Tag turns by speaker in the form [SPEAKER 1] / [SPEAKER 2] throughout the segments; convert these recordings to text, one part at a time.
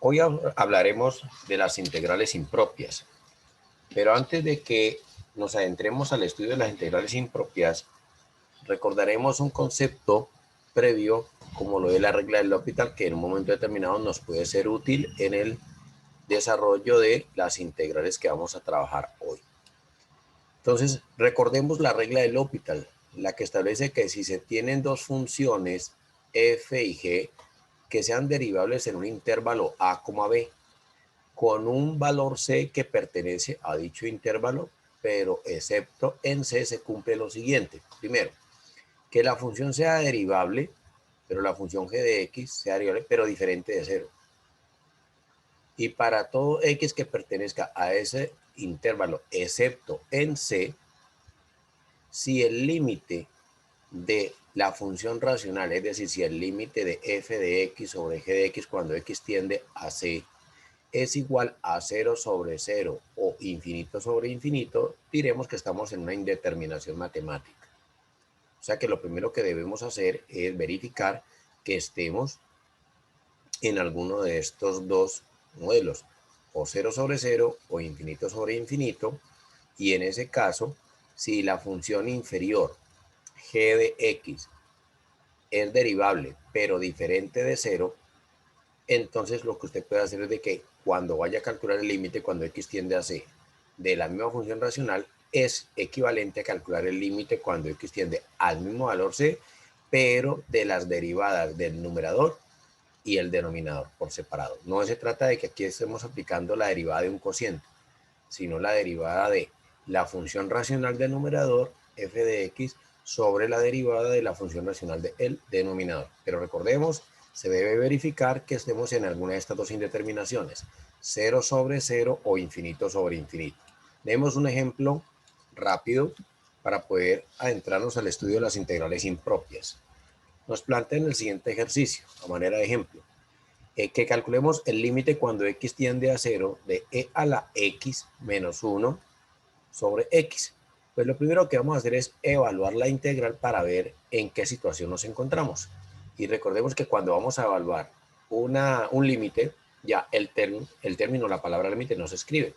[SPEAKER 1] Hoy hablaremos de las integrales impropias, pero antes de que nos adentremos al estudio de las integrales impropias, recordaremos un concepto previo como lo de la regla del L'Hopital, que en un momento determinado nos puede ser útil en el desarrollo de las integrales que vamos a trabajar hoy. Entonces, recordemos la regla del L'Hopital, la que establece que si se tienen dos funciones f y g que sean derivables en un intervalo a, b, con un valor c que pertenece a dicho intervalo, pero excepto en c se cumple lo siguiente. Primero, que la función sea derivable, pero la función g de x sea derivable, pero diferente de 0. Y para todo x que pertenezca a ese intervalo, excepto en c, si el límite de la función racional, es decir, si el límite de f de x sobre g de x cuando x tiende a c es igual a 0 sobre 0 o infinito sobre infinito, diremos que estamos en una indeterminación matemática. O sea que lo primero que debemos hacer es verificar que estemos en alguno de estos dos modelos, o 0 sobre 0 o infinito sobre infinito, y en ese caso, si la función inferior g de x es derivable pero diferente de 0, entonces lo que usted puede hacer es de que cuando vaya a calcular el límite cuando x tiende a c de la misma función racional es equivalente a calcular el límite cuando x tiende al mismo valor c, pero de las derivadas del numerador y el denominador por separado. No se trata de que aquí estemos aplicando la derivada de un cociente, sino la derivada de la función racional del numerador f de x sobre la derivada de la función racional del denominador. Pero recordemos, se debe verificar que estemos en alguna de estas dos indeterminaciones, 0 sobre 0 o infinito sobre infinito. Demos un ejemplo rápido para poder adentrarnos al estudio de las integrales impropias. Nos plantean el siguiente ejercicio, a manera de ejemplo. Que calculemos el límite cuando x tiende a 0 de e a la x menos 1 sobre x. Pues lo primero que vamos a hacer es evaluar la integral para ver en qué situación nos encontramos. Y recordemos que cuando vamos a evaluar un límite, ya el término, la palabra límite no se escribe.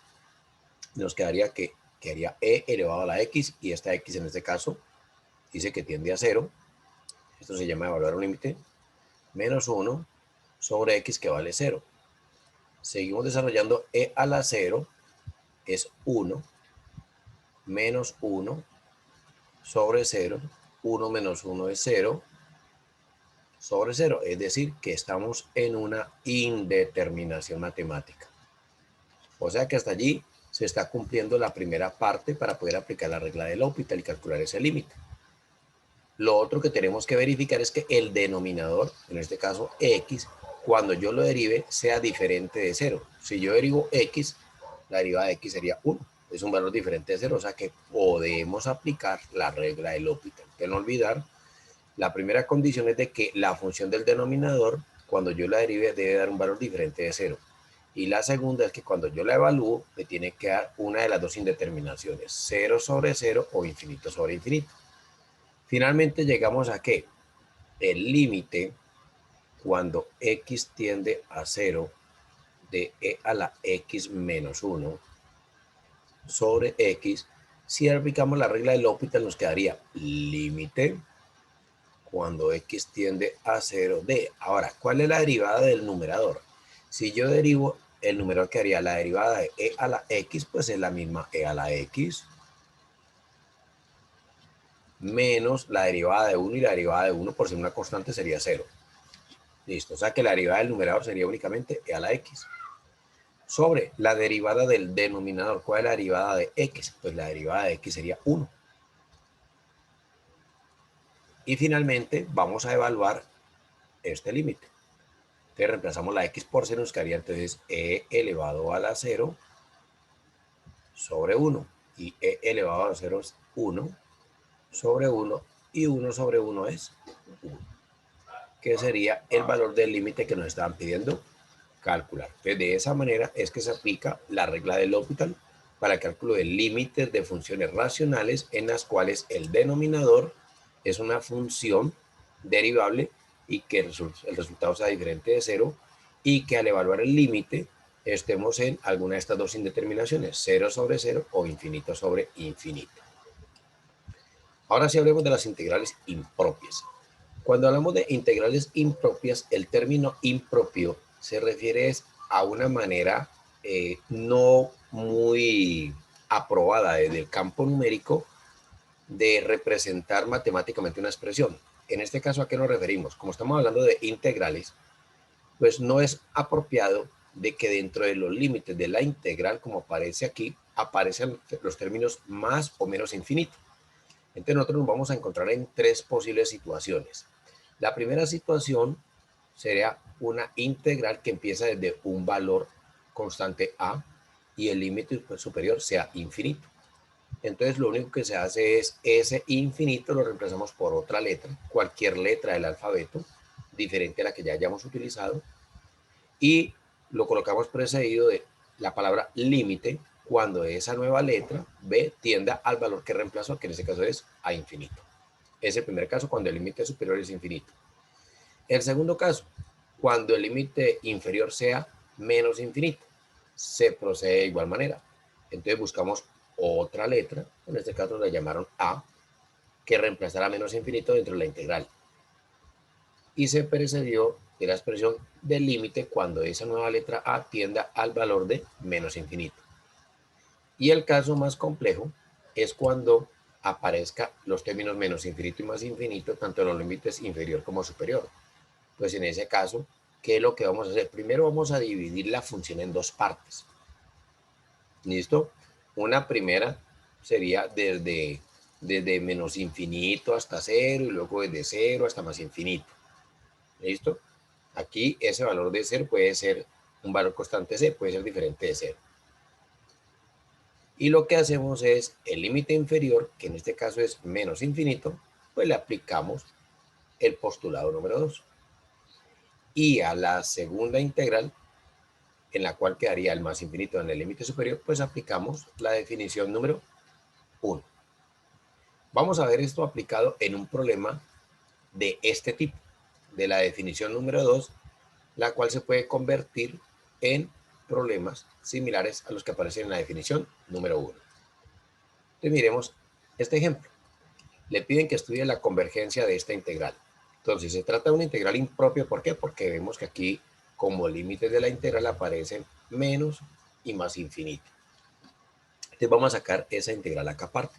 [SPEAKER 1] Nos quedaría que haría e elevado a la x, y esta x en este caso dice que tiende a 0. Esto se llama evaluar un límite, menos 1 sobre x que vale 0. Seguimos desarrollando e a la 0 es 1 menos 1 sobre 0, 1 menos 1 es 0 sobre 0, es decir, que estamos en una indeterminación matemática. O sea que hasta allí se está cumpliendo la primera parte para poder aplicar la regla del L'Hopital y calcular ese límite. Lo otro que tenemos que verificar es que el denominador, en este caso x, cuando yo lo derive, sea diferente de 0. Si yo derivo x, la derivada de x sería 1. Es un valor diferente de 0, o sea que podemos aplicar la regla del L'Hopital. De no olvidar, la primera condición es de que la función del denominador, cuando yo la derive, debe dar un valor diferente de 0. Y la segunda es que cuando yo la evalúo, me tiene que dar una de las dos indeterminaciones, 0 sobre 0 o infinito sobre infinito. Finalmente llegamos a que el límite cuando x tiende a 0 de e a la x menos 1 sobre x, si aplicamos la regla del L'Hopital nos quedaría límite cuando x tiende a 0 de. Ahora, ¿cuál es la derivada del numerador? Si yo derivo el numerador, que haría la derivada de e a la x, pues es la misma e a la x menos la derivada de 1, y la derivada de 1 por ser una constante sería 0. Listo, o sea que la derivada del numerador sería únicamente e a la x. Sobre la derivada del denominador, ¿cuál es la derivada de x? Pues la derivada de x sería 1. Y finalmente vamos a evaluar este límite. Entonces reemplazamos la x por 0, nos quedaría entonces e elevado a la 0 sobre 1. Y e elevado a la 0 es 1 sobre 1, y 1 sobre 1 es 1, que sería el valor del límite que nos estaban pidiendo calcular. Entonces, de esa manera es que se aplica la regla del L'Hopital para el cálculo de límites de funciones racionales en las cuales el denominador es una función derivable y que el resultado sea diferente de 0, y que al evaluar el límite estemos en alguna de estas dos indeterminaciones, 0 sobre 0 o infinito sobre infinito. Ahora sí hablemos de las integrales impropias. Cuando hablamos de integrales impropias, el término impropio se refiere a una manera no muy aprobada desde el campo numérico de representar matemáticamente una expresión. En este caso, ¿a qué nos referimos? Como estamos hablando de integrales, pues no es apropiado de que dentro de los límites de la integral, como aparece aquí, aparecen los términos más o menos infinito. Entonces nosotros nos vamos a encontrar en tres posibles situaciones. La primera situación sería una integral que empieza desde un valor constante a y el límite superior sea infinito. Entonces lo único que se hace es ese infinito lo reemplazamos por otra letra, cualquier letra del alfabeto, diferente a la que ya hayamos utilizado, y lo colocamos precedido de la palabra límite cuando esa nueva letra b tienda al valor que reemplazó, que en este caso es a infinito. Es el primer caso cuando el límite superior es infinito. El segundo caso, cuando el límite inferior sea menos infinito, se procede de igual manera. Entonces buscamos otra letra, en este caso la llamaron a, que reemplazará menos infinito dentro de la integral. Y se precedió de la expresión del límite cuando esa nueva letra a tienda al valor de menos infinito. Y el caso más complejo es cuando aparezca los términos menos infinito y más infinito, tanto en los límites inferior como superior. Pues en ese caso, ¿qué es lo que vamos a hacer? Primero vamos a dividir la función en dos partes. ¿Listo? Una primera sería desde menos infinito hasta cero y luego desde cero hasta más infinito. ¿Listo? Aquí ese valor de cero puede ser un valor constante c, puede ser diferente de cero. Y lo que hacemos es el límite inferior, que en este caso es menos infinito, pues le aplicamos el postulado número 2. Y a la segunda integral, en la cual quedaría el más infinito en el límite superior, pues aplicamos la definición número 1. Vamos a ver esto aplicado en un problema de este tipo, de la definición número 2, la cual se puede convertir en problemas similares a los que aparecen en la definición número 1. Entonces miremos este ejemplo. Le piden que estudie la convergencia de esta integral. Entonces se trata de una integral impropia. ¿Por qué? Porque vemos que aquí como límites de la integral aparecen menos y más infinito. Entonces vamos a sacar esa integral acá aparte.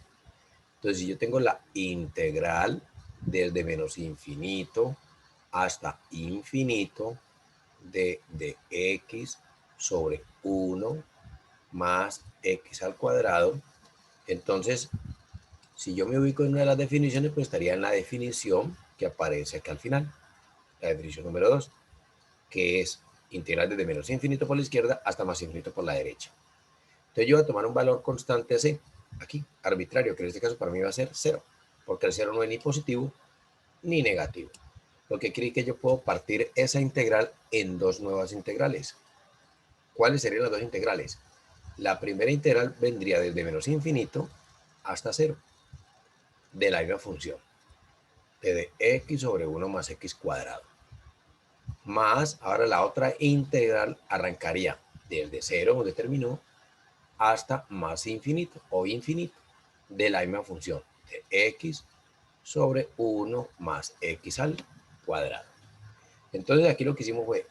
[SPEAKER 1] Entonces si yo tengo la integral desde menos infinito hasta infinito de x sobre 1 más x al cuadrado, entonces si yo me ubico en una de las definiciones, pues estaría en la definición que aparece aquí al final, la definición número 2, que es integral desde menos infinito por la izquierda hasta más infinito por la derecha. Entonces yo voy a tomar un valor constante c, aquí, arbitrario, que en este caso para mí va a ser 0, porque el 0 no es ni positivo ni negativo. Lo que quiere que yo puedo partir esa integral en dos nuevas integrales. ¿Cuáles serían las dos integrales? La primera integral vendría desde menos infinito hasta 0, de la misma función, de x sobre 1 más x cuadrado. Más, ahora la otra integral arrancaría desde 0, donde terminó, hasta más infinito o infinito, de la misma función, de x sobre 1 más x al cuadrado. Entonces aquí lo que hicimos fue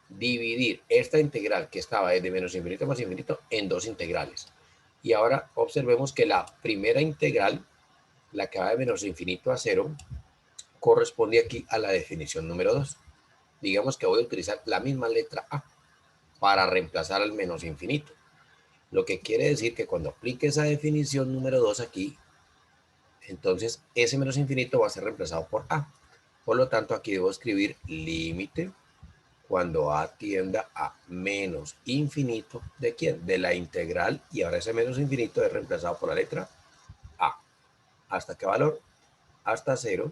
[SPEAKER 1] dividir esta integral que estaba desde menos infinito a más infinito en dos integrales. Y ahora observemos que la primera integral, la que va de menos infinito a 0, corresponde aquí a la definición número 2. Digamos que voy a utilizar la misma letra a para reemplazar al menos infinito. Lo que quiere decir que cuando aplique esa definición número 2 aquí, entonces ese menos infinito va a ser reemplazado por a. Por lo tanto, aquí debo escribir límite cuando a tienda a menos infinito, ¿de quién? De la integral, y ahora ese menos infinito es reemplazado por la letra a. ¿Hasta qué valor? Hasta 0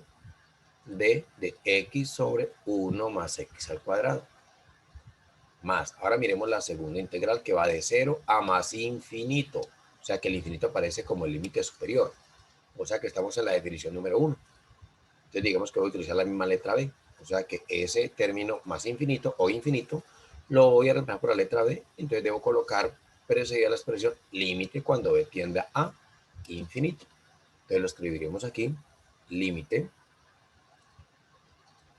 [SPEAKER 1] de x sobre 1 más x al cuadrado. Más, ahora miremos la segunda integral que va de 0 a más infinito. O sea que el infinito aparece como el límite superior. O sea que estamos en la definición número 1. Entonces digamos que voy a utilizar la misma letra b. O sea que ese término más infinito o infinito lo voy a reemplazar por la letra b, entonces debo colocar precedida la expresión límite cuando b tienda a infinito. Entonces lo escribiremos aquí, límite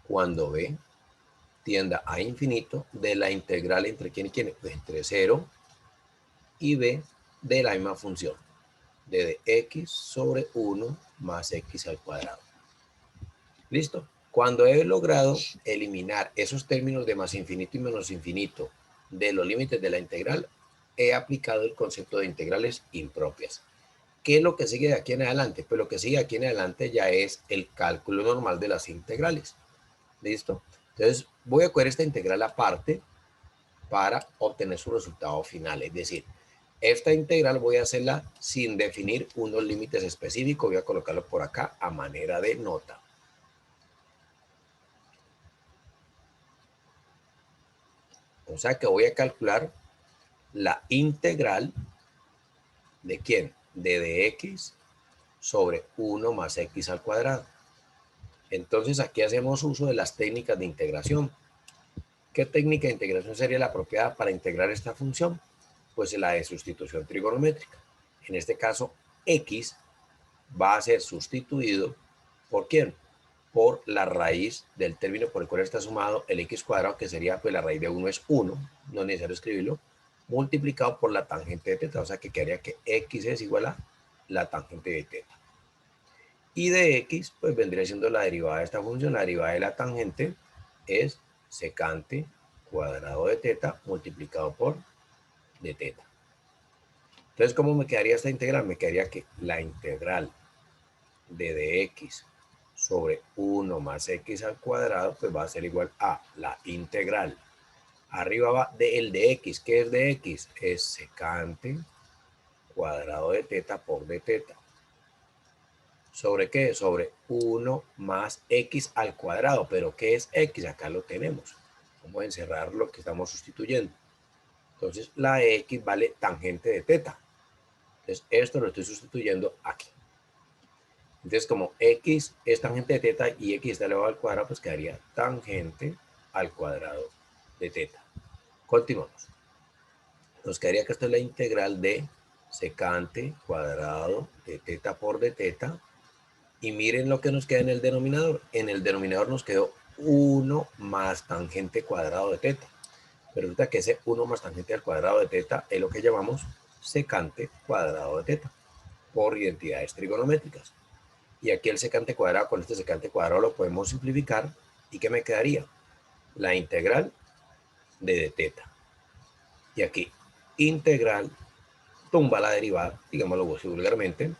[SPEAKER 1] cuando b tienda a infinito de la integral entre quién y quién, pues entre 0 y b de la misma función, de x sobre 1 más x al cuadrado. ¿Listo? Cuando he logrado eliminar esos términos de más infinito y menos infinito de los límites de la integral, he aplicado el concepto de integrales impropias. ¿Qué es lo que sigue de aquí en adelante? Pues lo que sigue de aquí en adelante ya es el cálculo normal de las integrales. ¿Listo? Entonces voy a coger esta integral aparte para obtener su resultado final. Es decir, esta integral voy a hacerla sin definir unos límites específicos. Voy a colocarlo por acá a manera de nota. O sea que voy a calcular la integral de ¿quién? De dx sobre 1 más x al cuadrado. Entonces aquí hacemos uso de las técnicas de integración. ¿Qué técnica de integración sería la apropiada para integrar esta función? Pues la de sustitución trigonométrica. En este caso, x va a ser sustituido ¿por quién? Por la raíz del término por el cual está sumado el x cuadrado, que sería, pues la raíz de 1 es 1, no es necesario escribirlo, multiplicado por la tangente de teta, o sea que quedaría que x es igual a la tangente de teta. Y de x, pues vendría siendo la derivada de esta función, la derivada de la tangente es secante cuadrado de teta multiplicado por de teta. Entonces, ¿cómo me quedaría esta integral? Me quedaría que la integral de dx sobre 1 más x al cuadrado, pues va a ser igual a la integral. Arriba va del de x. ¿Qué es de x? Es secante cuadrado de teta por de teta. ¿Sobre qué? Sobre 1 más x al cuadrado. ¿Pero qué es x? Acá lo tenemos. Vamos a encerrar lo que estamos sustituyendo. Entonces, la x vale tangente de teta. Entonces, esto lo estoy sustituyendo aquí. Entonces, como x es tangente de teta y x está elevado al cuadrado, pues quedaría tangente al cuadrado de teta. Continuamos. Nos quedaría que esto es la integral de secante cuadrado de teta por de teta. Y miren lo que nos queda en el denominador. En el denominador nos quedó 1 más tangente cuadrado de teta. Pero resulta que ese 1 más tangente al cuadrado de teta es lo que llamamos secante cuadrado de teta por identidades trigonométricas. Y aquí el secante cuadrado con este secante cuadrado lo podemos simplificar. ¿Y qué me quedaría? La integral de teta. Y aquí integral tumba la derivada, digámoslo vulgarmente,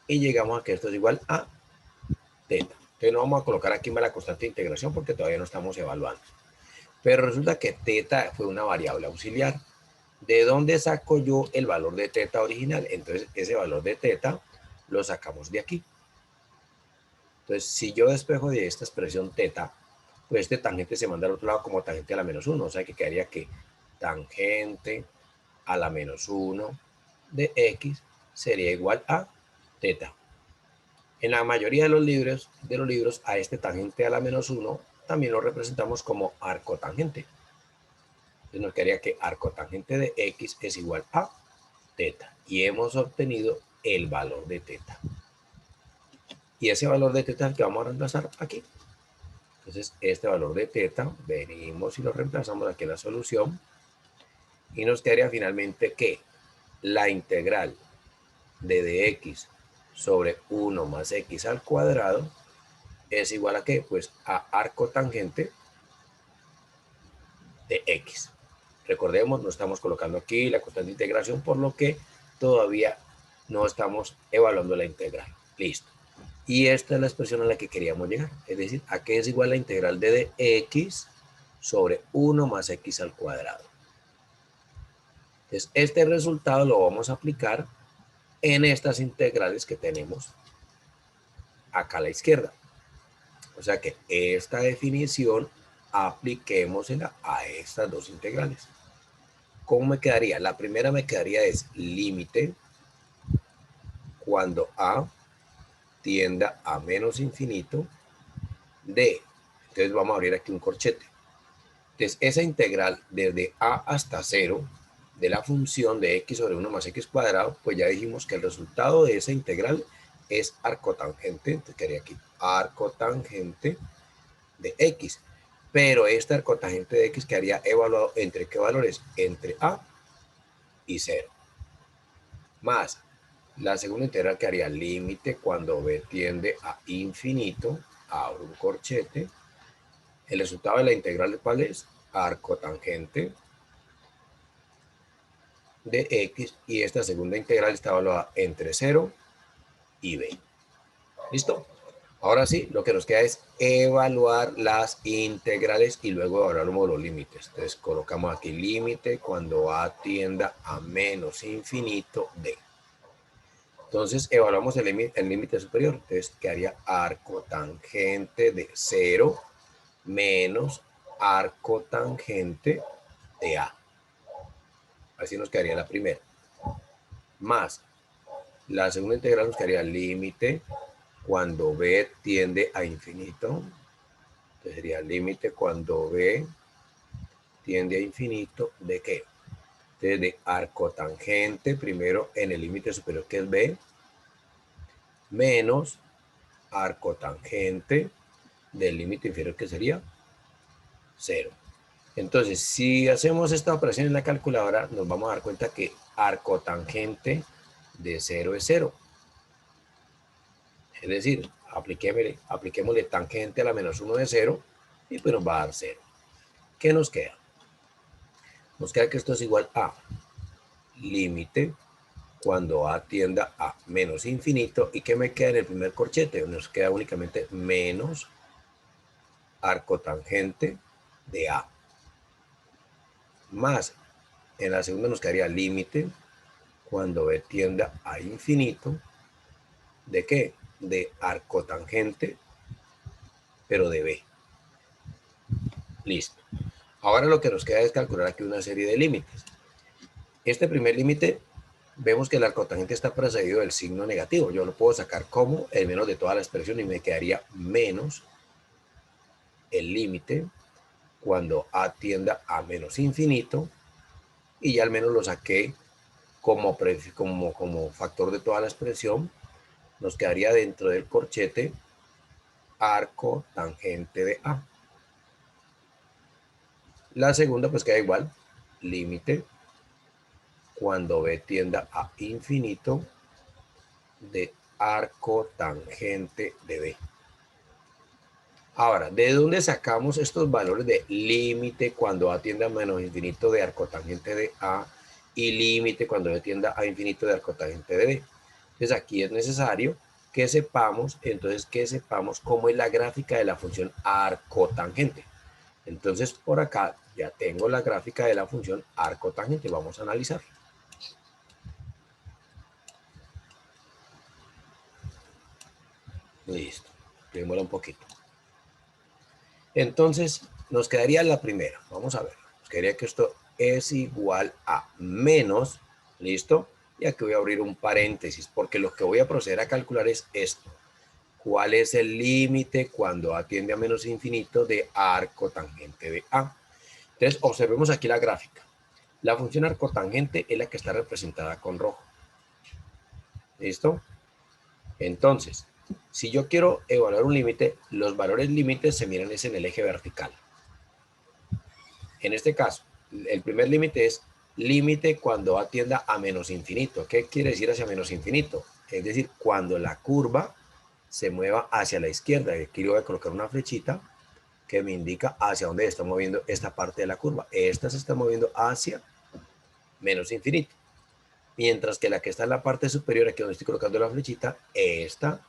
[SPEAKER 1] y llegamos a que esto es igual a teta. Entonces no vamos a colocar aquí la constante de integración porque todavía no estamos evaluando. Pero resulta que teta fue una variable auxiliar. ¿De dónde saco yo el valor de teta original? Entonces ese valor de teta lo sacamos de aquí. Entonces, si yo despejo de esta expresión teta, pues este tangente se manda al otro lado como tangente a la menos 1. O sea que quedaría que tangente a la menos 1 de x sería igual a teta. En la mayoría de los libros a este tangente a la menos 1 también lo representamos como arcotangente. Entonces nos quedaría que arcotangente de x es igual a teta. Y hemos obtenido el valor de teta. Y ese valor de teta es el que vamos a reemplazar aquí. Entonces, este valor de teta, venimos y lo reemplazamos aquí en la solución. Y nos quedaría finalmente que la integral de dx sobre 1 más x al cuadrado es igual a ¿qué? Pues a arcotangente de x. Recordemos, no estamos colocando aquí la constante de integración, por lo que todavía no estamos evaluando la integral. Listo. Y esta es la expresión a la que queríamos llegar. Es decir, ¿a qué es igual la integral de dx sobre 1 más x al cuadrado? Entonces, este resultado lo vamos a aplicar en estas integrales que tenemos acá a la izquierda. O sea que esta definición apliquémosla a estas dos integrales. ¿Cómo me quedaría? La primera me quedaría es límite cuando a tienda a menos infinito de, entonces vamos a abrir aquí un corchete. Entonces, esa integral desde a hasta 0 de la función de x sobre 1 más x cuadrado, pues ya dijimos que el resultado de esa integral es arcotangente. Entonces quedaría aquí arcotangente de x. Pero este arcotangente de x quedaría evaluado entre qué valores, entre a y 0. Más la segunda integral quedaría límite cuando b tiende a infinito, abro un corchete. El resultado de la integral, ¿cuál es? Arcotangente de x, y esta segunda integral está evaluada entre 0 y b. ¿Listo? Ahora sí, lo que nos queda es evaluar las integrales y luego evaluamos los límites. Entonces colocamos aquí límite cuando a tienda a menos infinito de. Entonces evaluamos el límite superior. Entonces quedaría arcotangente de 0 menos arcotangente de a. Así nos quedaría la primera. Más la segunda integral nos quedaría límite cuando b tiende a infinito. Entonces sería límite cuando b tiende a infinito, ¿de qué? Entonces de arcotangente primero en el límite superior, que es b, menos arcotangente del límite inferior, que sería 0. Entonces, si hacemos esta operación en la calculadora, nos vamos a dar cuenta que arcotangente de 0 es 0. Es decir, apliquémosle tangente a la menos 1 de 0 y pues nos va a dar 0. ¿Qué nos queda? Nos queda que esto es igual a límite cuando a tienda a menos infinito. ¿Y qué me queda en el primer corchete? Nos queda únicamente menos arcotangente de a. Más, en la segunda nos quedaría límite cuando b tienda a infinito. ¿De qué? De arcotangente, pero de b. Listo. Ahora lo que nos queda es calcular aquí una serie de límites. Este primer límite, vemos que el arcotangente está precedido del signo negativo. Yo lo puedo sacar como el menos de toda la expresión y me quedaría menos el límite cuando a tienda a menos infinito, y ya al menos lo saqué como factor de toda la expresión. Nos quedaría dentro del corchete arcotangente de a. La segunda pues queda igual, límite cuando b tienda a infinito de arcotangente de b. Ahora, ¿de dónde sacamos estos valores de límite cuando a tiende a menos infinito de arcotangente de a y límite cuando b tienda a infinito de arcotangente de b? Entonces aquí es necesario que sepamos cómo es la gráfica de la función arcotangente. Entonces por acá ya tengo la gráfica de la función arcotangente. Vamos a analizar. Listo. Primero un poquito. Entonces nos quedaría la primera. Vamos a ver. Nos quedaría que esto es igual a menos. ¿Listo? Y aquí voy a abrir un paréntesis porque lo que voy a proceder a calcular es esto. ¿Cuál es el límite cuando a tiende a menos infinito de arcotangente de a? Entonces observemos aquí la gráfica. La función arcotangente es la que está representada con rojo. ¿Listo? Entonces, si yo quiero evaluar un límite, los valores límites se miran en el eje vertical. En este caso, el primer límite es límite cuando a tienda a menos infinito. ¿Qué quiere decir hacia menos infinito? Es decir, cuando la curva se mueva hacia la izquierda. Aquí le voy a colocar una flechita que me indica hacia dónde está moviendo esta parte de la curva. Esta se está moviendo hacia menos infinito. Mientras que la que está en la parte superior, aquí donde estoy colocando la flechita, esta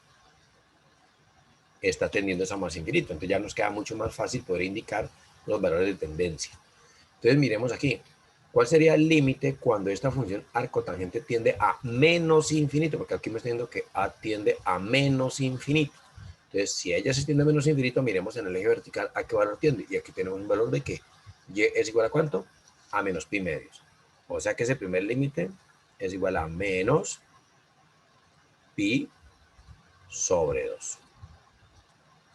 [SPEAKER 1] está tendiendo a más infinito. Entonces ya nos queda mucho más fácil poder indicar los valores de tendencia. Entonces miremos aquí. ¿Cuál sería el límite cuando esta función arcotangente tiende a menos infinito? Porque aquí me está diciendo que a tiende a menos infinito. Entonces, si ella se tiende a menos infinito, miremos en el eje vertical a qué valor tiende. Y aquí tenemos un valor de que y es igual a ¿cuánto? A menos pi medios. O sea que ese primer límite es igual a menos pi sobre 2.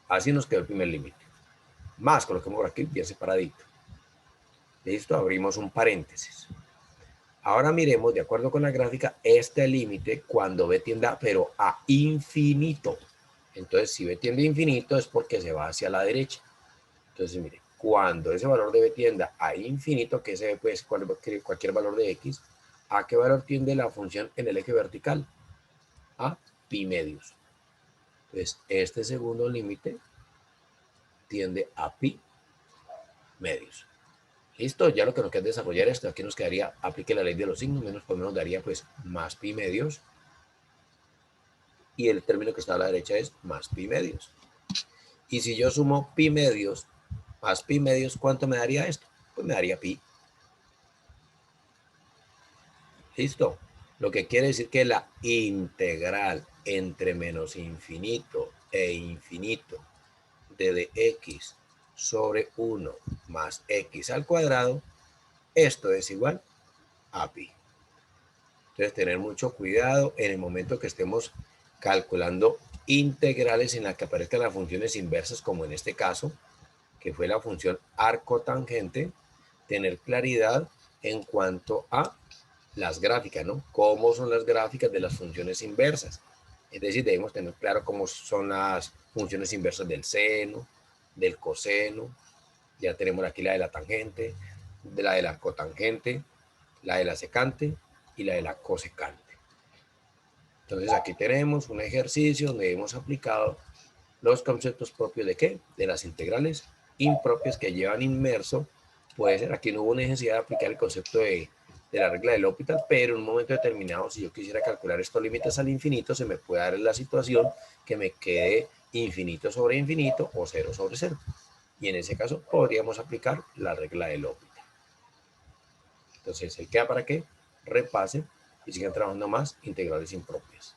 [SPEAKER 1] Así nos quedó el primer límite. Más, coloquemos por aquí bien separadito. Listo, abrimos un paréntesis. Ahora miremos, de acuerdo con la gráfica, este límite cuando B tiende pero a infinito. Entonces, si B tiende a infinito es porque se va hacia la derecha. Entonces, mire, cuando ese valor de B tienda a infinito, que ese pues cualquier valor de X, ¿a qué valor tiende la función en el eje vertical? A pi medios. Entonces, este segundo límite tiende a pi medios. Listo, ya lo que nos queda es desarrollar esto. Aquí nos quedaría, aplique la ley de los signos, menos por menos daría pues más pi medios. Y el término que está a la derecha es más pi medios. Y si yo sumo pi medios más pi medios, ¿cuánto me daría esto? Pues me daría pi. Listo. Lo que quiere decir que la integral entre menos infinito e infinito de dx sobre 1 más x al cuadrado, esto es igual a pi. Entonces, tener mucho cuidado en el momento que estemos calculando integrales en las que aparezcan las funciones inversas, como en este caso, que fue la función arcotangente, tener claridad en cuanto a las gráficas, ¿no? ¿Cómo son las gráficas de las funciones inversas? Es decir, debemos tener claro cómo son las funciones inversas del seno, del coseno, ya tenemos aquí la de la tangente, la de la cotangente, la de la secante y la de la cosecante. Entonces aquí tenemos un ejercicio donde hemos aplicado los conceptos propios de ¿qué? De las integrales impropias que llevan inmerso. Puede ser, aquí no hubo necesidad de aplicar el concepto de la regla de L'Hopital, pero en un momento determinado, si yo quisiera calcular estos límites al infinito, se me puede dar la situación que me quede infinito sobre infinito o 0 sobre 0. Y en ese caso podríamos aplicar la regla de L'Hopital. Entonces, ¿el queda para qué? Repase y sigan trabajando más integrales impropias.